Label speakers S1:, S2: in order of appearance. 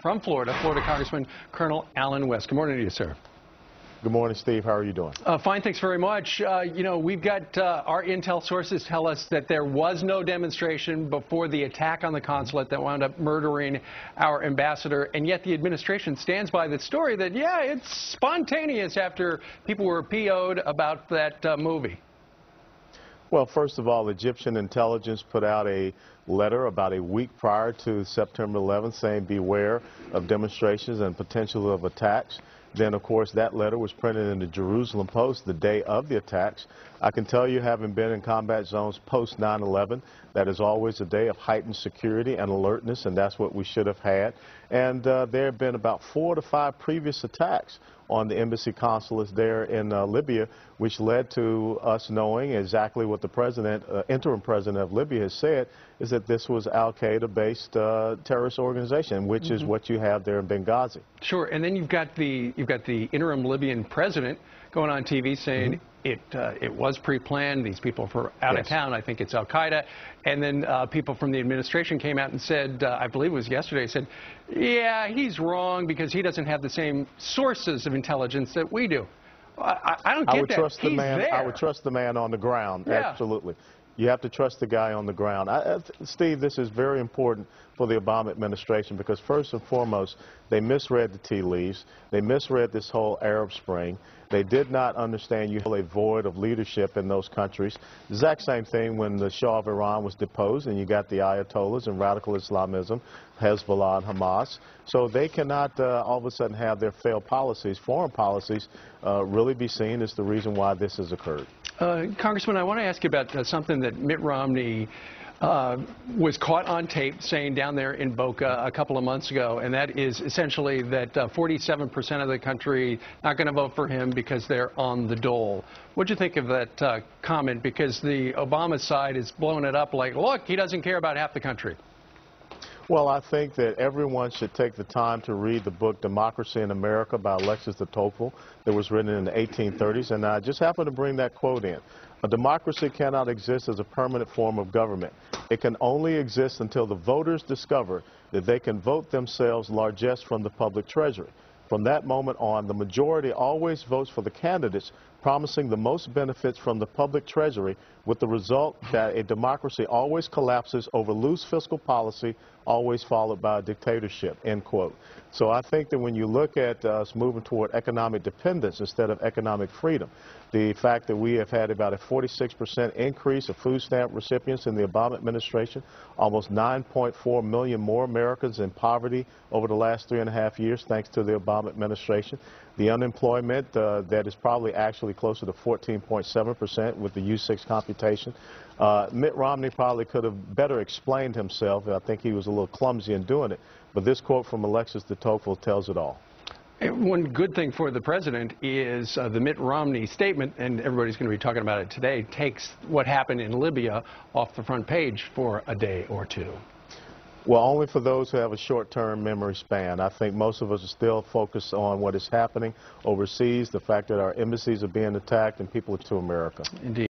S1: from Florida, Congressman Colonel Allen West. Good morning to you, sir.
S2: Good morning, Steve. How are you doing?
S1: Fine, thanks very much. We've got our intel sources tell us that there was no demonstration before the attack on the consulate that wound up murdering our ambassador, and yet the administration stands by the story that, yeah, it's spontaneous after people were PO'd about that movie.
S2: Well, first of all, Egyptian intelligence put out a letter about a week prior to September 11th saying beware of demonstrations and potential of attacks. Then, of course, that letter was printed in the Jerusalem Post the day of the attacks. I can tell you, having been in combat zones post 9/11, that is always a day of heightened security and alertness, and that's what we should have had. And there have been about 4 to 5 previous attacks on the embassy consulates there in Libya, which led to us knowing exactly what the president, interim president of Libya has said, is that this was Al-Qaeda-based terrorist organization, which is what you have there in Benghazi.
S1: Sure, and then you've got the interim Libyan president going on TV saying it was pre-planned. These people were out of town. I think it's Al-Qaeda. And then people from the administration came out and said, I believe it was yesterday, said, yeah, he's wrong because he doesn't have the same sources of intelligence that we do. I don't get that.
S2: I would trust the man on the ground. Yeah. Absolutely. You have to trust the guy on the ground. Steve, this is very important for the Obama administration because first and foremost, they misread the tea leaves. They misread this whole Arab Spring. They did not understand you have a void of leadership in those countries. The exact same thing when the Shah of Iran was deposed and you got the Ayatollahs and radical Islamism, Hezbollah and Hamas. So they cannot all of a sudden have their failed policies, foreign policies, really be seen as the reason why this has occurred.
S1: Congressman, I want to ask you about something that Mitt Romney was caught on tape saying down there in Boca a couple of months ago, and that is essentially that 47% of the country not going to vote for him because they're on the dole. What do you think of that comment? Because the Obama side is blowing it up like, look, he doesn't care about half the country.
S2: Well, I think that everyone should take the time to read the book Democracy in America by Alexis de Tocqueville that was written in the 1830s, and I just happened to bring that quote in. A democracy cannot exist as a permanent form of government. It can only exist until the voters discover that they can vote themselves largesse from the public treasury. From that moment on, the majority always votes for the candidates promising the most benefits from the public treasury, with the result that a democracy always collapses over loose fiscal policy, always followed by a dictatorship, end quote. So I think that when you look at us moving toward economic dependence instead of economic freedom, the fact that we have had about a 46% increase of food stamp recipients in the Obama administration, almost 9.4 million more Americans in poverty over the last 3.5 years thanks to the Obama administration, the unemployment that is probably actually closer to 14.7% with the U6 computation. Mitt Romney probably could have better explained himself. I think he was a little clumsy in doing it. But this quote from Alexis de Tocqueville tells it all.
S1: One good thing for the president is the Mitt Romney statement, and everybody's going to be talking about it today, takes what happened in Libya off the front page for a day or two.
S2: Well, only for those who have a short-term memory span. I think most of us are still focused on what is happening overseas, the fact that our embassies are being attacked, and people are to America.
S1: Indeed.